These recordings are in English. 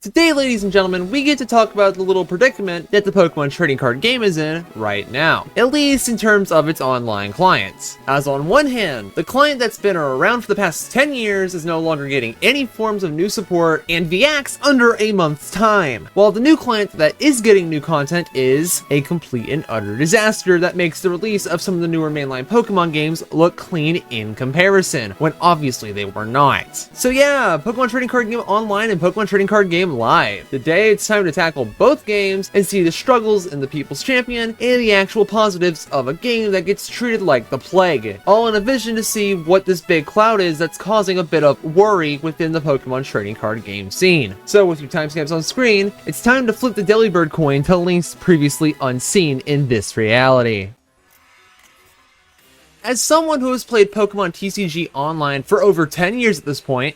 Today, ladies and gentlemen, we get to talk about the little predicament that the Pokemon trading card game is in right now, at least in terms of its online clients. As on one hand, the client that's been around for the past 10 years is no longer getting any forms of new support and VX under a month's time, while the new client that is getting new content is a complete and utter disaster that makes the release of some of the newer mainline Pokemon games look clean in comparison, when obviously they were not. So yeah, Pokemon Trading Card Game Online and Pokemon Trading Card Game Live. Today it's time to tackle both games and see the struggles in the People's Champion and the actual positives of a game that gets treated like the plague, all in a vision to see what this big cloud is that's causing a bit of worry within the Pokemon trading card game scene. So with your timestamps on screen, it's time to flip the Delibird coin to links previously unseen in this reality. As someone who has played Pokemon TCG Online for over 10 years at this point,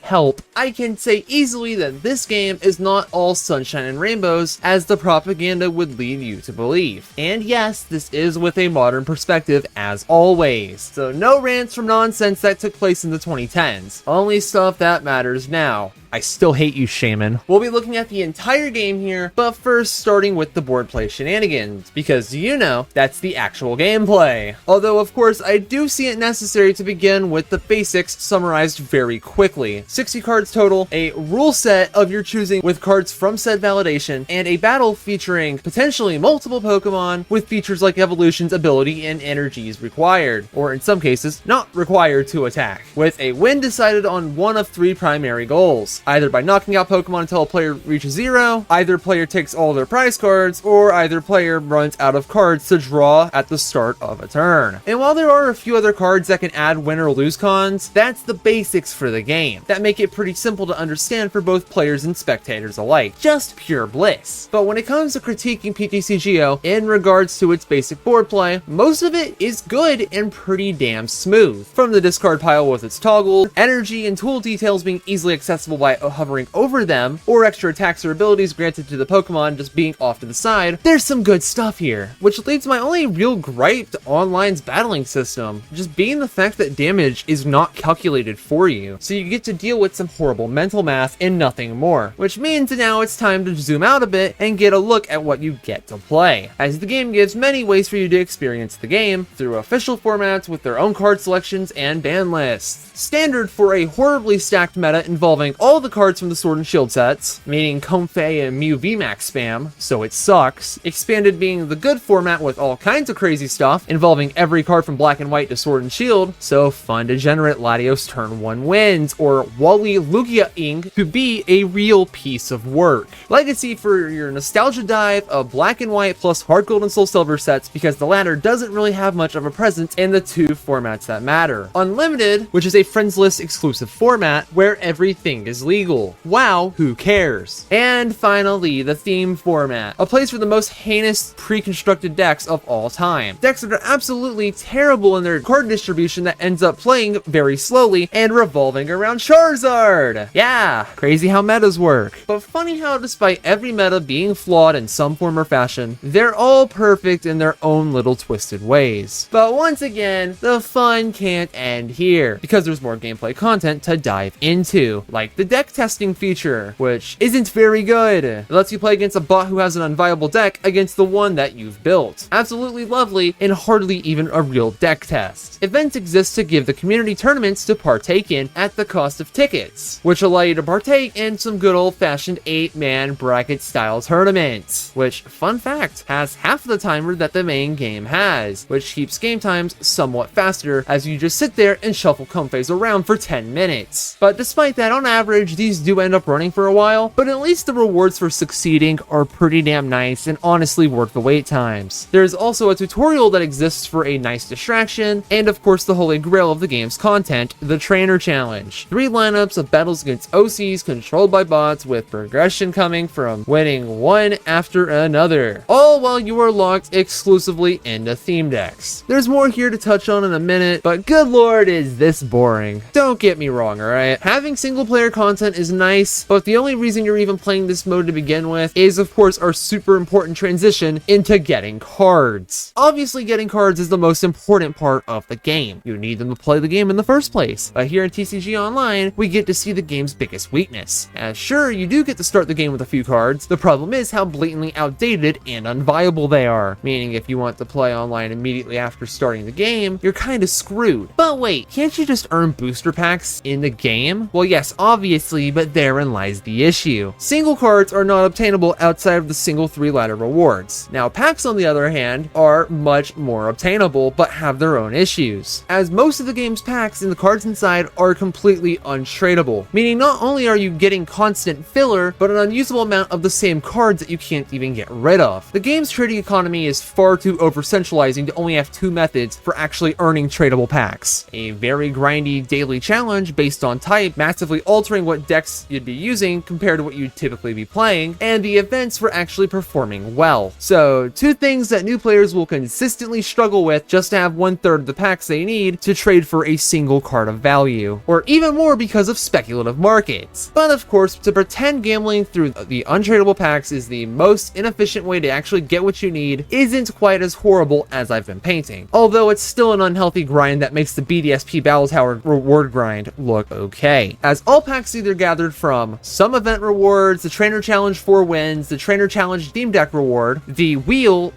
I can say easily that this game is not all sunshine and rainbows as the propaganda would lead you to believe. And yes, this is with a modern perspective as always. So no rants from nonsense that took place in the 2010s, only stuff that matters now. I still hate you, Shaman. We'll be looking at the entire game here, but first starting with the board play shenanigans, because you know, that's the actual gameplay. Although of course I do see it necessary to begin with the basics summarized very quickly. 60 cards total, a rule set of your choosing with cards from said validation, and a battle featuring potentially multiple Pokemon with features like evolutions, ability, and energies required, or in some cases, not required to attack, with a win decided on one of three primary goals. Either by knocking out Pokemon until a player reaches 0, either player takes all their prize cards, or either player runs out of cards to draw at the start of a turn. And while there are a few other cards that can add win or lose cons, that's the basics for the game, that make it pretty simple to understand for both players and spectators alike. Just pure bliss. But when it comes to critiquing PTCGO in regards to its basic board play, most of it is good and pretty damn smooth. From the discard pile with its toggle, energy and tool details being easily accessible by hovering over them, or extra attacks or abilities granted to the Pokemon just being off to the side, there's some good stuff here. Which leads my only real gripe to Online's battling system, just being the fact that damage is not calculated for you, so you get to deal with some horrible mental math and nothing more. Which means now it's time to zoom out a bit and get a look at what you get to play, as the game gives many ways for you to experience the game through official formats with their own card selections and ban lists. Standard for a horribly stacked meta involving all the cards from the Sword and Shield sets, meaning Comfey and Mew VMAX spam, so it sucks. Expanded being the good format with all kinds of crazy stuff, involving every card from Black and White to Sword and Shield, so fun to generate Latios turn 1 wins, or Wally Lugia-ing to be a real piece of work. Legacy for your nostalgia dive of Black and White plus Heart Gold and Soul Silver sets, because the latter doesn't really have much of a presence in the two formats that matter. Unlimited, which is a friends list exclusive format where everything is legal. Wow, who cares? And finally, the theme format, a place for the most heinous pre-constructed decks of all time. Decks that are absolutely terrible in their card distribution that ends up playing very slowly and revolving around Charizard. Yeah, crazy how metas work. But funny how despite every meta being flawed in some form or fashion, they're all perfect in their own little twisted ways. But once again, the fun can't end here, because there's more gameplay content to dive into, like the deck testing feature, which isn't very good. It lets you play against a bot who has an unviable deck against the one that you've built. Absolutely lovely and hardly even a real deck test. Events exist to give the community tournaments to partake in at the cost of tickets, which allow you to partake in some good old-fashioned 8-man bracket style tournaments, which, fun fact, has half the timer that the main game has, which keeps game times somewhat faster as you just sit there and shuffle Comfeys around for 10 minutes. But despite that, on average, these do end up running for a while, but at least the rewards for succeeding are pretty damn nice and honestly worth the wait times. There's also a tutorial that exists for a nice distraction, and of course the holy grail of the game's content, the Trainer Challenge. 3 lineups of battles against OCs controlled by bots with progression coming from winning one after another, all while you are locked exclusively into theme decks. There's more here to touch on in a minute, but good lord is this boring. Don't get me wrong, alright? Having single player content content is nice, but the only reason you're even playing this mode to begin with is, of course, our super important transition into getting cards. Obviously, getting cards is the most important part of the game. You need them to play the game in the first place. But here in TCG Online, we get to see the game's biggest weakness. As sure, you do get to start the game with a few cards, the problem is how blatantly outdated and unviable they are. Meaning if you want to play online immediately after starting the game, you're kinda screwed. But wait, can't you just earn booster packs in the game? Well, yes, obviously, but therein lies the issue. Single cards are not obtainable outside of the single 3-letter rewards. Now, packs, on the other hand, are much more obtainable, but have their own issues, as most of the game's packs and the cards inside are completely untradeable, meaning not only are you getting constant filler, but an unusable amount of the same cards that you can't even get rid of. The game's trading economy is far too over-centralizing to only have 2 methods for actually earning tradable packs. A very grindy daily challenge based on type, massively altering what decks you'd be using compared to what you'd typically be playing, and the events for actually performing well. So, 2 things that new players will consistently struggle with just to have 1/3 of the packs they need to trade for a single card of value, or even more because of speculative markets. But of course, to pretend gambling through the untradeable packs is the most inefficient way to actually get what you need isn't quite as horrible as I've been painting. Although it's still an unhealthy grind that makes the BDSP Battle Tower reward grind look okay, as all packs either gathered from some event rewards, the Trainer Challenge 4 wins, the Trainer Challenge Theme Deck reward, the Wheel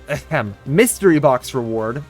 Mystery Box reward,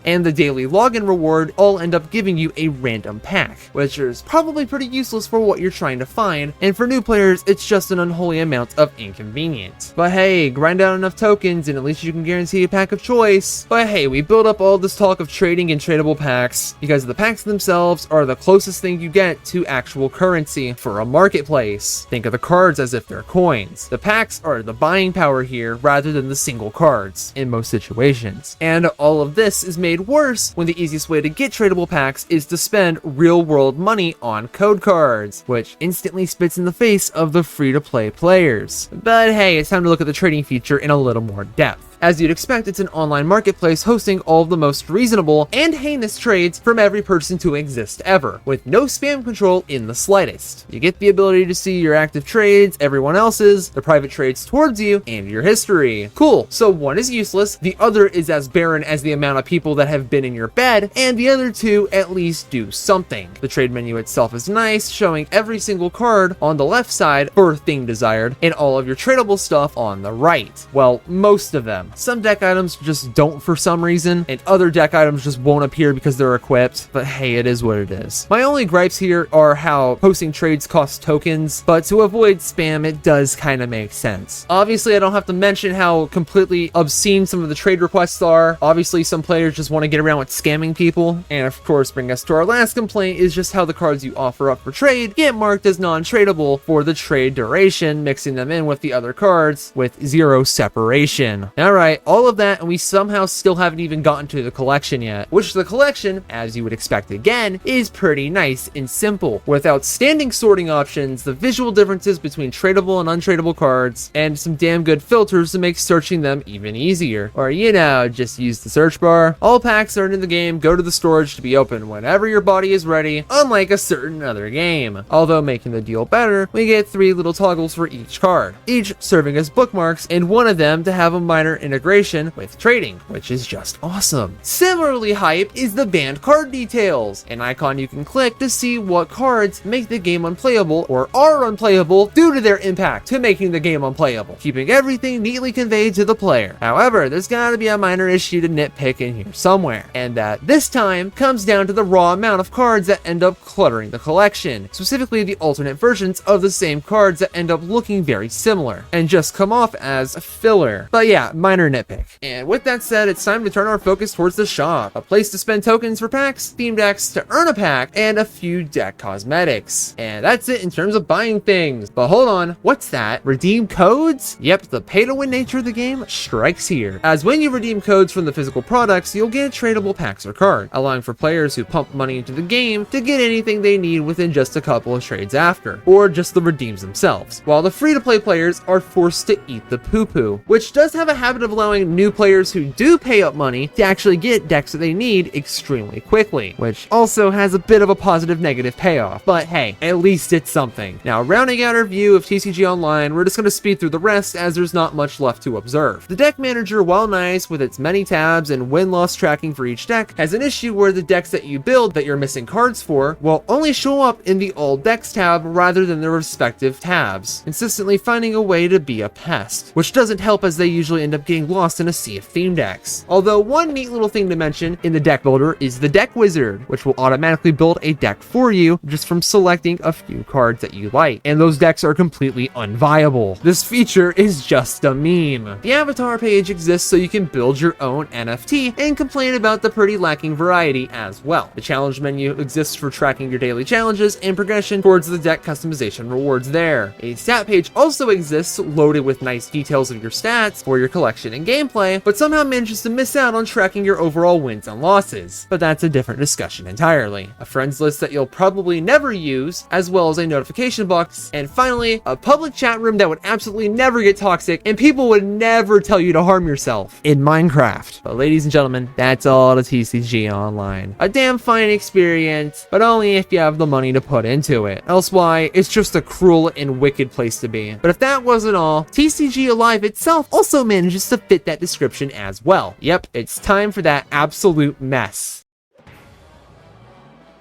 and the Daily Login reward all end up giving you a random pack, which is probably pretty useless for what you're trying to find, and for new players, it's just an unholy amount of inconvenience. But hey, grind out enough tokens and at least you can guarantee a pack of choice. But hey, we build up all this talk of trading and tradable packs because the packs themselves are the closest thing you get to actual currency for a marketplace. Think of the cards as if they're coins. The packs are the buying power here rather than the single cards in most situations. And all of this is made worse when the easiest way to get tradable packs is to spend real-world money on code cards, which instantly spits in the face of the free-to-play players. But hey, it's time to look at the trading feature in a little more depth. As you'd expect, it's an online marketplace hosting all of the most reasonable and heinous trades from every person to exist ever, with no spam control in the slightest. You get the ability to see your active trades, everyone else's, the private trades towards you, and your history. Cool, so one is useless, the other is as barren as the amount of people that have been in your bed, and the other 2 at least do something. The trade menu itself is nice, showing every single card on the left side for thing desired, and all of your tradable stuff on the right. Well, most of them. Some deck items just don't for some reason, and other deck items just won't appear because they're equipped, but hey, it is what it is. My only gripes here are how posting trades cost tokens, but to avoid spam, it does kind of make sense. Obviously, I don't have to mention how completely obscene some of the trade requests are. Obviously, some players just want to get around with scamming people, and of course, bring us to our last complaint is just how the cards you offer up for trade get marked as non-tradable for the trade duration, mixing them in with the other cards with 0 separation. Alright, all of that, and we somehow still haven't even gotten to the collection yet, which the collection, as you would expect again, is pretty nice and simple, with outstanding sorting options, the visual differences between tradable and untradable cards, and some damn good filters to make searching them even easier. Or, you know, just use the search bar. All packs earned in the game go to the storage to be opened whenever your body is ready, unlike a certain other game. Although making the deal better, we get 3 little toggles for each card, each serving as bookmarks, and one of them to have a minor integration with trading, which is just awesome. Similarly hype is the banned card details, an icon you can click to see what cards make the game unplayable or are unplayable due to their impact to making the game unplayable, keeping everything neatly conveyed to the player. However, there's gotta be a minor issue to nitpick in here somewhere, and that this time comes down to the raw amount of cards that end up cluttering the collection, specifically the alternate versions of the same cards that end up looking very similar and just come off as filler. But yeah, minor nitpick. And with that said, it's time to turn our focus towards the shop, a place to spend tokens for packs, theme decks to earn a pack, and a few deck cosmetics. And that's it in terms of buying things. But hold on, what's that? Redeem codes? Yep, the pay-to-win nature of the game strikes here, as when you redeem codes from the physical products, you'll get tradable packs or card, allowing for players who pump money into the game to get anything they need within just a couple of trades after, or just the redeems themselves, while the free-to-play players are forced to eat the poo-poo, which does have a habit habit of allowing new players who do pay up money to actually get decks that they need extremely quickly, which also has a bit of a positive negative payoff. But hey, at least it's something. Now, rounding out our view of TCG Online, we're just going to speed through the rest as there's not much left to observe. The deck manager, while nice with its many tabs and win-loss tracking for each deck, has an issue where the decks that you build that you're missing cards for will only show up in the All Decks tab rather than their respective tabs, consistently finding a way to be a pest, which doesn't help as they usually end up getting lost in a sea of theme decks. Although one neat little thing to mention in the deck builder is the deck wizard, which will automatically build a deck for you just from selecting a few cards that you like, and those decks are completely unviable. This feature is just a meme. The avatar page exists so you can build your own NFT and complain about the pretty lacking variety as well. The challenge menu exists for tracking your daily challenges and progression towards the deck customization rewards there. A stat page also exists loaded with nice details of your stats for your collection and gameplay, but somehow manages to miss out on tracking your overall wins and losses. But that's a different discussion entirely. A friends list that you'll probably never use, as well as a notification box, and finally, a public chat room that would absolutely never get toxic and people would never tell you to harm yourself in Minecraft. But ladies and gentlemen, that's all to TCG Online. A damn fine experience, but only if you have the money to put into it. Else why, it's just a cruel and wicked place to be. But if that wasn't all, TCG Alive itself also manages to fit that description as well. Yep, it's time for that absolute mess.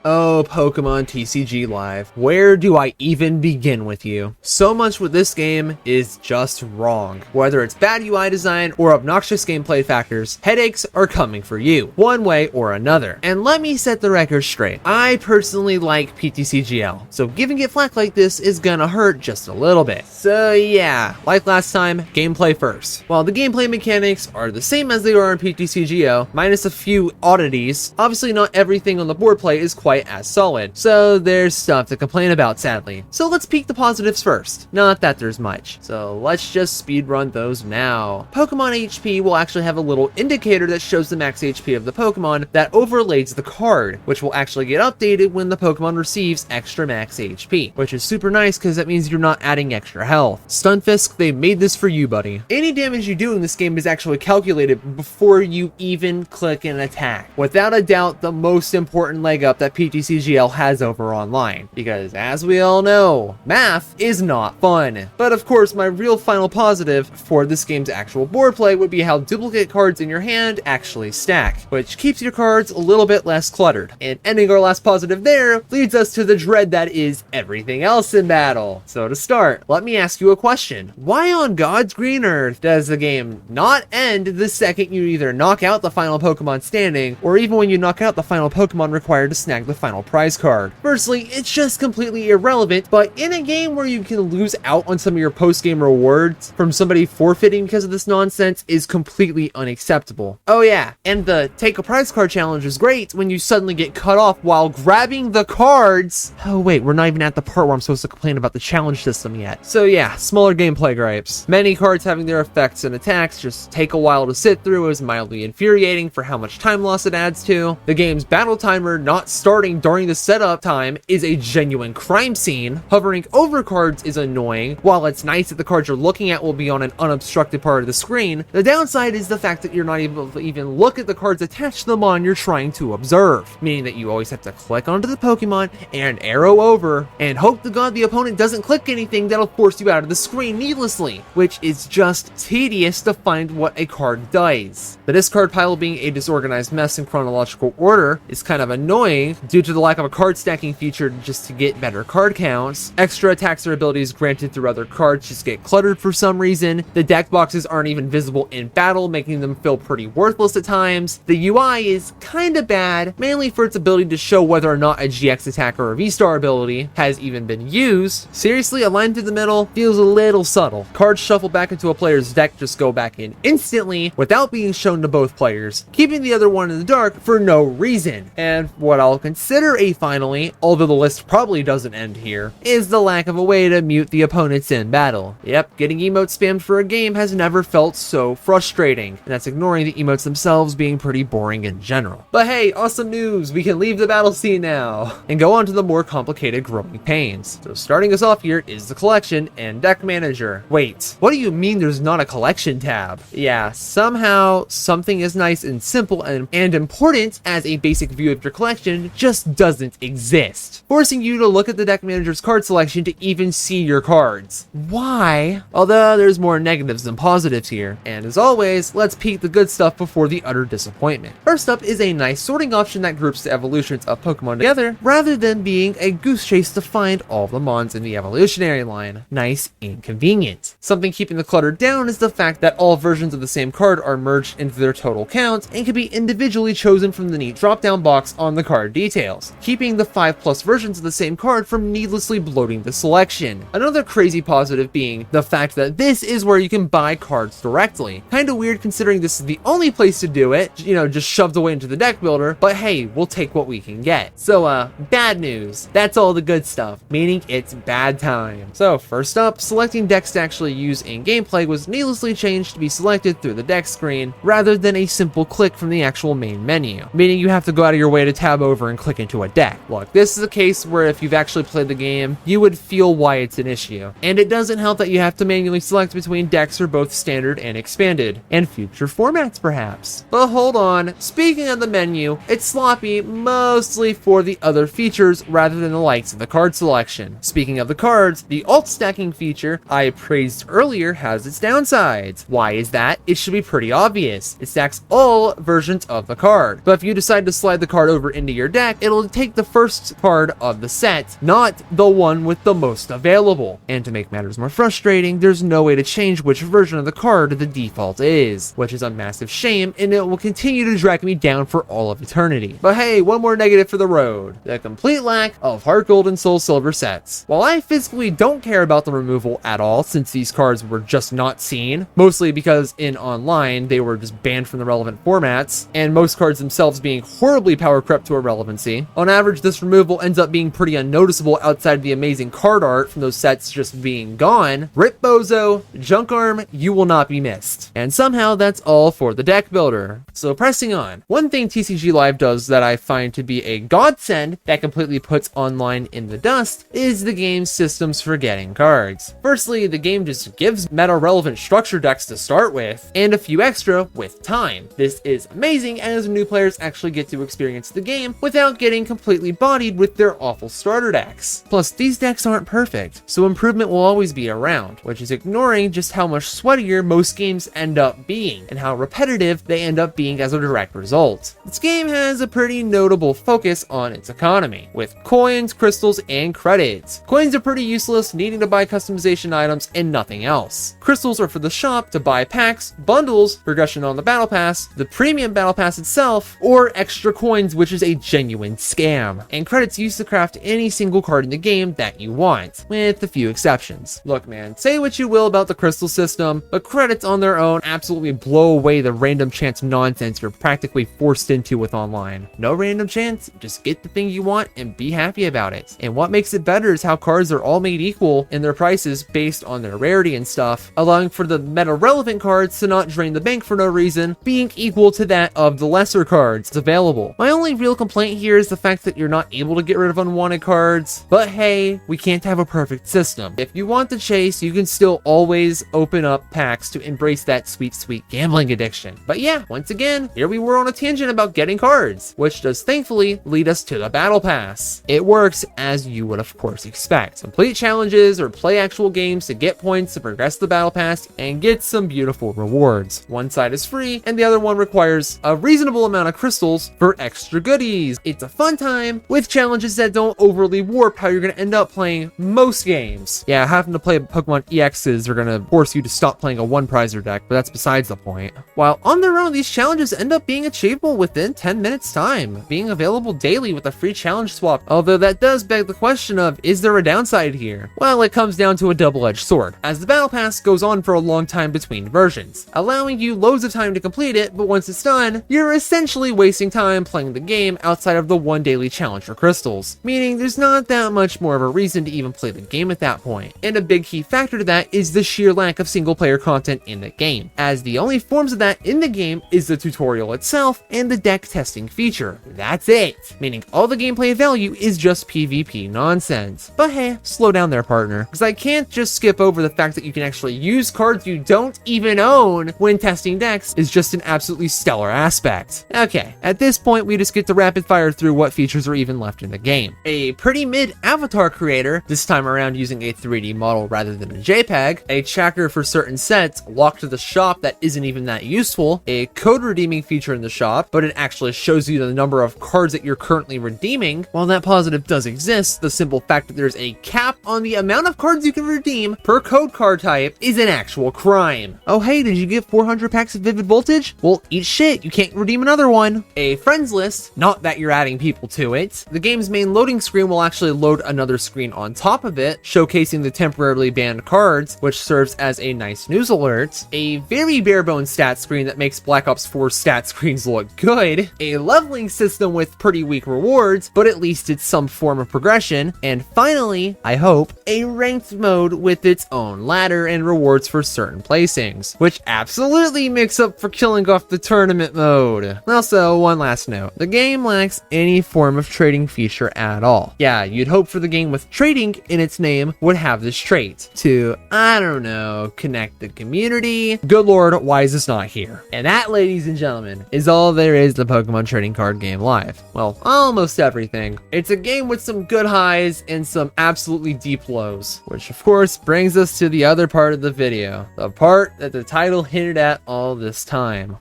Oh, Pokemon TCG Live, where do I even begin with you? So much with this game is just wrong. Whether it's bad UI design or obnoxious gameplay factors, headaches are coming for you, one way or another. And let me set the record straight. I personally like PTCGL, so giving it flack like this is gonna hurt just a little bit. So yeah, like last time, gameplay first. While the gameplay mechanics are the same as they are in PTCGO, minus a few oddities, obviously not everything on the board play is quite as solid, so there's stuff to complain about, sadly. So let's peek the positives first. Not that there's much, so let's just speedrun those now. Pokemon HP will actually have a little indicator that shows the max HP of the Pokemon that overlays the card, which will actually get updated when the Pokemon receives extra max HP, which is super nice because that means you're not adding extra health. Stunfisk, they made this for you, buddy. Any damage you do in this game is actually calculated before you even click an attack. Without a doubt, the most important leg up that PTCGL has over online, because as we all know, math is not fun. But of course, my real final positive for this game's actual board play would be how duplicate cards in your hand actually stack, which keeps your cards a little bit less cluttered. And ending our last positive there leads us to the dread that is everything else in battle. So to start, let me ask you a question. Why on God's green earth does the game not end the second you either knock out the final Pokemon standing, or even when you knock out the final Pokemon required to snag the final prize card? Firstly, it's just completely irrelevant, but in a game where you can lose out on some of your post-game rewards from somebody forfeiting because of this nonsense is completely unacceptable. Oh yeah, and the take a prize card challenge is great when you suddenly get cut off while grabbing the cards. Oh wait, we're not even at the part where I'm supposed to complain about the challenge system yet. So yeah, smaller gameplay gripes. Many cards having their effects and attacks just take a while to sit through is mildly infuriating for how much time loss it adds to. The game's battle timer not starting during the setup time is a genuine crime scene. Hovering over cards is annoying. While it's nice that the cards you're looking at will be on an unobstructed part of the screen, the downside is the fact that you're not able to even look at the cards attached to the mon you're trying to observe, meaning that you always have to click onto the Pokemon and arrow over and hope to God the opponent doesn't click anything that'll force you out of the screen needlessly, which is just tedious to find what a card does. The discard pile being a disorganized mess in chronological order is kind of annoying due to the lack of a card stacking feature just to get better card counts. Extra attacks or abilities granted through other cards just get cluttered for some reason. The deck boxes aren't even visible in battle, making them feel pretty worthless at times. The UI is kinda bad, mainly for its ability to show whether or not a GX attack or a V-Star ability has even been used. Seriously, a line through the middle feels a little subtle. Cards shuffled back into a player's deck just go back in instantly without being shown to both players, keeping the other one in the dark for no reason. And what I'll concede consider a finally, although the list probably doesn't end here, is the lack of a way to mute the opponents in battle. Yep, getting emotes spammed for a game has never felt so frustrating, and that's ignoring the emotes themselves being pretty boring in general. But hey, awesome news! We can leave the battle scene now, and go on to the more complicated growing pains. So starting us off here is the collection and deck manager. Wait, what do you mean there's not a collection tab? Yeah, somehow something as nice and simple and important as a basic view of your collection just doesn't exist, forcing you to look at the deck manager's card selection to even see your cards. Why? Although there's more negatives than positives here, and as always, let's peek the good stuff before the utter disappointment. First up is a nice sorting option that groups the evolutions of Pokemon together rather than being a goose chase to find all the mons in the evolutionary line. Nice and convenient. Something keeping the clutter down is the fact that all versions of the same card are merged into their total count and can be individually chosen from the neat drop-down box on the card details, keeping the 5+ versions of the same card from needlessly bloating the selection. Another crazy positive being the fact that this is where you can buy cards directly. Kinda weird considering this is the only place to do it, you know, just shoved away into the deck builder, but hey, we'll take what we can get. So bad news. That's all the good stuff, meaning it's bad time. So first up, selecting decks to actually use in gameplay was needlessly changed to be selected through the deck screen rather than a simple click from the actual main menu, meaning you have to go out of your way to tab over and click into a deck. Look, this is a case where if you've actually played the game, you would feel why it's an issue. And it doesn't help that you have to manually select between decks for both standard and expanded, and future formats perhaps. But hold on, speaking of the menu, it's sloppy mostly for the other features rather than the likes of the card selection. Speaking of the cards, the alt stacking feature I praised earlier has its downsides. Why is that? It should be pretty obvious. It stacks all versions of the card, but if you decide to slide the card over into your deck, it'll take the first card of the set, not the one with the most available. And to make matters more frustrating, there's no way to change which version of the card the default is, which is a massive shame, and it will continue to drag me down for all of eternity. But hey, one more negative for the road: the complete lack of Heart Gold and Soul Silver sets. While I physically don't care about the removal at all, since these cards were just not seen, mostly because in online they were just banned from the relevant formats, and most cards themselves being horribly power crept to irrelevancy, on average this removal ends up being pretty unnoticeable outside of the amazing card art from those sets just being gone. Rip Bozo, Junk Arm, you will not be missed. And somehow that's all for the deck builder. So pressing on, one thing TCG Live does that I find to be a godsend that completely puts online in the dust is the game's systems for getting cards. Firstly, the game just gives meta-relevant structure decks to start with, and a few extra with time. This is amazing as new players actually get to experience the game without getting completely bodied with their awful starter decks. Plus, these decks aren't perfect, so improvement will always be around, which is ignoring just how much sweatier most games end up being, and how repetitive they end up being as a direct result. This game has a pretty notable focus on its economy, with coins, crystals, and credits. Coins are pretty useless, needing to buy customization items and nothing else. Crystals are for the shop to buy packs, bundles, progression on the battle pass, the premium battle pass itself, or extra coins, which is a genuine scam. And credits used to craft any single card in the game that you want, with a few exceptions. Look man, say what you will about the crystal system, but credits on their own absolutely blow away the random chance nonsense you're practically forced into with online. No random chance, just get the thing you want and be happy about it. And what makes it better is how cards are all made equal in their prices based on their rarity and stuff, allowing for the meta-relevant cards to not drain the bank for no reason, being equal to that of the lesser cards available. My only real complaint here is the fact that you're not able to get rid of unwanted cards, but hey, we can't have a perfect system. If you want the chase, you can still always open up packs to embrace that sweet, sweet gambling addiction. But yeah, once again, here we were on a tangent about getting cards, which does thankfully lead us to the battle pass. It works as you would of course expect. Complete challenges or play actual games to get points to progress the battle pass and get some beautiful rewards. One side is free and the other one requires a reasonable amount of crystals for extra goodies. It's a fun time with challenges that don't overly warp how you're going to end up playing most games. Yeah, having to play Pokemon EXs are going to force you to stop playing a one prizer deck, but that's besides the point. While on their own, these challenges end up being achievable within 10 minutes time, being available daily with a free challenge swap. Although that does beg the question of, is there a downside here? Well, it comes down to a double-edged sword, as the battle pass goes on for a long time between versions, allowing you loads of time to complete it, but once it's done, you're essentially wasting time playing the game outside of of the one daily challenge for crystals, meaning there's not that much more of a reason to even play the game at that point. And a big key factor to that is the sheer lack of single player content in the game, as the only forms of that in the game is the tutorial itself and the deck testing feature. That's it, meaning all the gameplay value is just PvP nonsense. But hey, slow down there, partner, because I can't just skip over the fact that you can actually use cards you don't even own when testing decks is just an absolutely stellar aspect. Okay, at this point we just get to rapid fire through what features are even left in the game. A pretty mid avatar creator, this time around using a 3D model rather than a JPEG, a tracker for certain sets locked to the shop that isn't even that useful, a code redeeming feature in the shop, but it actually shows you the number of cards that you're currently redeeming. While that positive does exist, the simple fact that there's a cap on the amount of cards you can redeem per code card type is an actual crime. Oh hey, did you get 400 packs of Vivid Voltage? Well, eat shit, you can't redeem another one. A friends list, not that you're adding people to it. The game's main loading screen will actually load another screen on top of it, showcasing the temporarily banned cards, which serves as a nice news alert. A very bare bones stat screen that makes Black Ops 4 stat screens look good. A leveling system with pretty weak rewards, but at least it's some form of progression. And finally, I hope, a ranked mode with its own ladder and rewards for certain placings, which absolutely makes up for killing off the tournament mode. Also, one last note, the game lacks any form of trading feature at all. Yeah, you'd hope for the game with trading in its name would have this trait to, I don't know, connect the community. Good lord, why is this not here? And that, ladies and gentlemen, is all there is to Pokemon Trading Card Game Live. Well, almost everything. It's a game with some good highs and some absolutely deep lows, which of course brings us to the other part of the video, the part that the title hinted at all this time.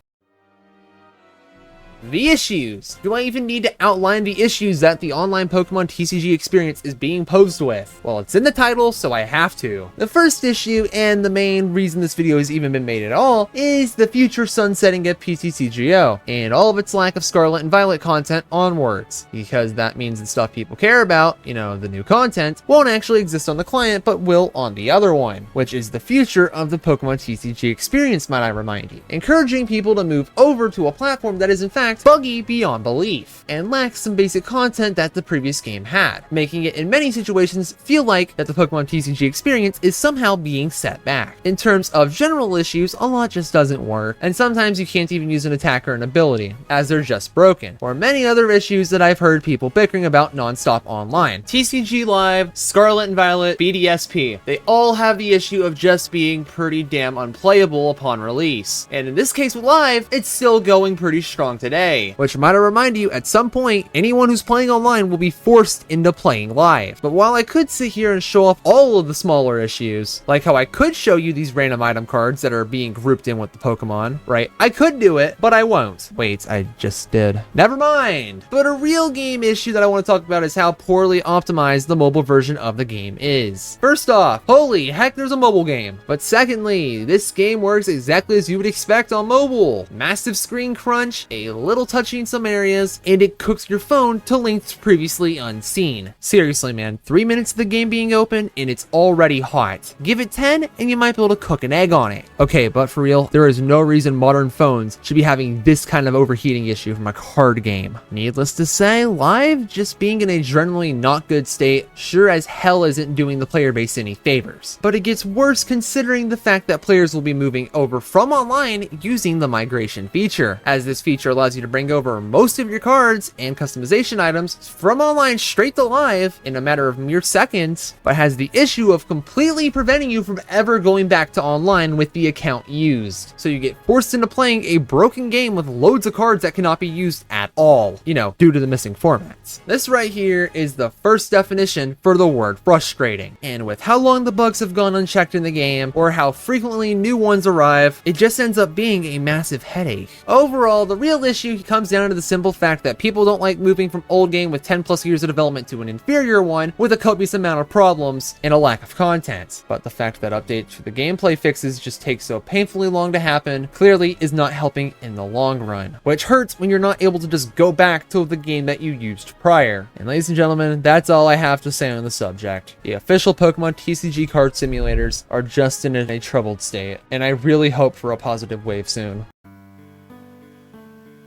The issues. Do I even need to outline the issues that the online Pokemon TCG experience is being posed with? Well, it's in the title, so I have to. The first issue, and the main reason this video has even been made at all, is the future sunsetting of PTCGO, and all of its lack of Scarlet and Violet content onwards, because that means the stuff people care about, you know, the new content, won't actually exist on the client, but will on the other one, which is the future of the Pokemon TCG experience, might I remind you, encouraging people to move over to a platform that is in fact buggy beyond belief, and lacks some basic content that the previous game had, making it in many situations feel like that the Pokemon TCG experience is somehow being set back. In terms of general issues, a lot just doesn't work, and sometimes you can't even use an attack or an ability, as they're just broken, or many other issues that I've heard people bickering about non-stop online. TCG Live, Scarlet and Violet, BDSP, they all have the issue of just being pretty damn unplayable upon release, and in this case with Live, it's still going pretty strong today. Which might I remind you, at some point, anyone who's playing online will be forced into playing live. But while I could sit here and show off all of the smaller issues, like how I could show you these random item cards that are being grouped in with the Pokemon, right? I could do it, but I won't. Wait, I just did. Never mind. But a real game issue that I want to talk about is how poorly optimized the mobile version of the game is. First off, holy heck, there's a mobile game. But secondly, this game works exactly as you would expect on mobile. Massive screen crunch, a little touchy in some areas, and it cooks your phone to lengths previously unseen. Seriously, man, 3 minutes of the game being open and it's already hot. Give it 10 and you might be able to cook an egg on it. Okay, but for real, there is no reason modern phones should be having this kind of overheating issue from a card game. Needless to say, Live just being in a generally not good state sure as hell isn't doing the player base any favors. But it gets worse considering the fact that players will be moving over from online using the migration feature, as this feature allows you to bring over most of your cards and customization items from online straight to Live in a matter of mere seconds, but has the issue of completely preventing you from ever going back to online with the account used. So you get forced into playing a broken game with loads of cards that cannot be used at all, you know, due to the missing formats. This right here is the first definition for the word frustrating. And with how long the bugs have gone unchecked in the game, or how frequently new ones arrive, it just ends up being a massive headache. Overall, the real issue comes down to the simple fact that people don't like moving from old game with 10 plus years of development to an inferior one with a copious amount of problems and a lack of content. But the fact that updates for the gameplay fixes just take so painfully long to happen clearly is not helping in the long run, which hurts when you're not able to just go back to the game that you used prior. And ladies and gentlemen, that's all I have to say on the subject. The official Pokemon TCG card simulators are just in a troubled state, and I really hope for a positive wave soon.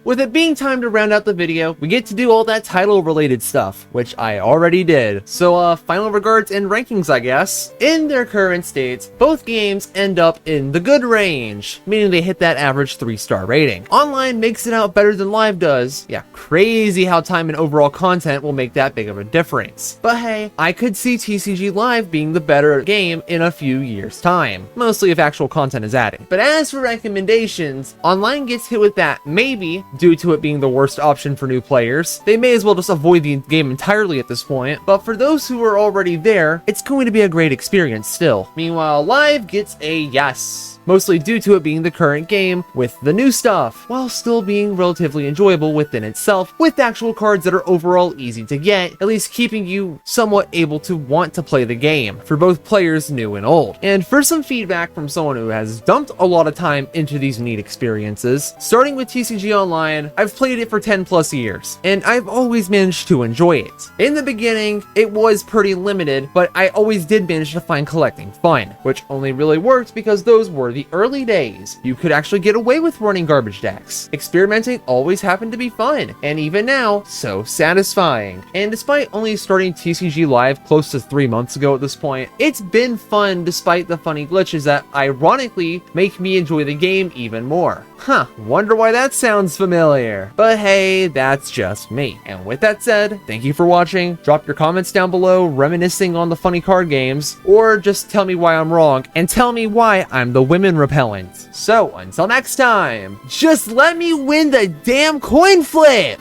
With it being time to round out the video, we get to do all that title related stuff, which I already did. So final regards and rankings, I guess. In their current states, both games end up in the good range, meaning they hit that average 3-star rating. Online makes it out better than live does. Yeah, crazy how time and overall content will make that big of a difference. But hey, I could see TCG Live being the better game in a few years' time, mostly if actual content is added. But as for recommendations, online gets hit with that maybe due to it being the worst option for new players. They may as well just avoid the game entirely at this point, but for those who are already there, it's going to be a great experience still. Meanwhile, Live gets a yes, mostly due to it being the current game with the new stuff, while still being relatively enjoyable within itself, with actual cards that are overall easy to get, at least keeping you somewhat able to want to play the game, for both players new and old. And for some feedback from someone who has dumped a lot of time into these neat experiences, starting with TCG Online, I've played it for 10 plus years, and I've always managed to enjoy it. In the beginning, it was pretty limited, but I always did manage to find collecting fun, which only really worked because those were the early days. You could actually get away with running garbage decks. Experimenting always happened to be fun, and even now, so satisfying. And despite only starting TCG Live close to 3 months ago at this point, it's been fun despite the funny glitches that ironically make me enjoy the game even more. Huh, wonder why that sounds familiar. But hey, that's just me. And with that said, thank you for watching. Drop your comments down below reminiscing on the funny card games, or just tell me why I'm wrong and tell me why I'm the women repellent. So until next time, just let me win the damn coin flip!